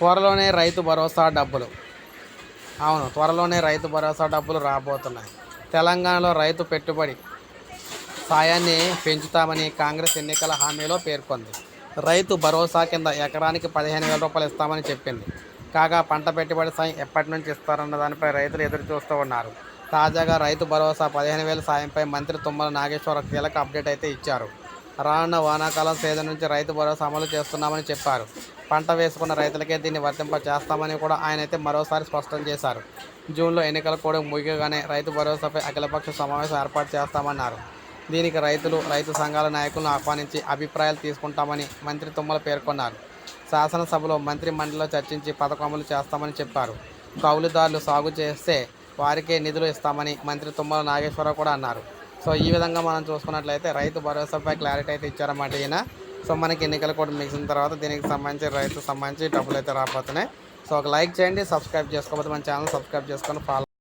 త్వరలోనే రైతు భరోసా డబ్బులు. అవును, త్వరలోనే రైతు భరోసా డబ్బులు రాబోతున్నాయి. తెలంగాణలో రైతు పెట్టుబడి సాయాన్ని పెంచుతామని కాంగ్రెస్ ఎన్నికల హామీలో పేర్కొంది. రైతు భరోసా కింద ఎకరానికి 15,000 రూపాయలు ఇస్తామని చెప్పింది. కాగా పంట పెట్టుబడి సాయం ఎప్పటి నుంచి ఇస్తారన్న దానిపై రైతులు ఎదురు చూస్తూ ఉన్నారు. తాజాగా రైతు భరోసా 15,000 సాయంపై మంత్రి తుమ్మల నాగేశ్వరరావు కీలక అప్డేట్ అయితే ఇచ్చారు. రానున్న వానాకాలం సీజన్ నుంచి రైతు భరోసా అమలు చేస్తున్నామని చెప్పారు. పంట వేసుకున్న రైతులకే దీన్ని వర్తింప చేస్తామని కూడా ఆయన అయితే మరోసారి స్పష్టం చేశారు. జూన్లో ఎన్నికల కూడా ముగియగానే రైతు భరోసాపై అఖిలపక్ష సమావేశం ఏర్పాటు చేస్తామన్నారు. దీనికి రైతులు, రైతు సంఘాల నాయకులను ఆహ్వానించి అభిప్రాయాలు తీసుకుంటామని మంత్రి తుమ్మల పేర్కొన్నారు. శాసనసభలో మంత్రి మండలిలో చర్చించి పథకం అమలు చేస్తామని చెప్పారు. కౌలుదారులు సాగు చేస్తే వారికే నిధులు ఇస్తామని మంత్రి తుమ్మల నాగేశ్వరరావు కూడా అన్నారు. సో ఈ విధంగా మనం చూసుకున్నట్లయితే రైతు భరోసాపై క్లారిటీ అయితే ఇచ్చారన్నమాట ఈయన. సో మనకి ఎన్నికలు కూడా ముగిసిన తర్వాత దీనికి సంబంధించి డబ్బులు అయితే రాబోతున్నాయి. సో ఒక లైక్ చేయండి, సబ్స్క్రైబ్ చేసుకోకపోతే మన ఛానల్ సబ్స్క్రైబ్ చేసుకొని ఫాలో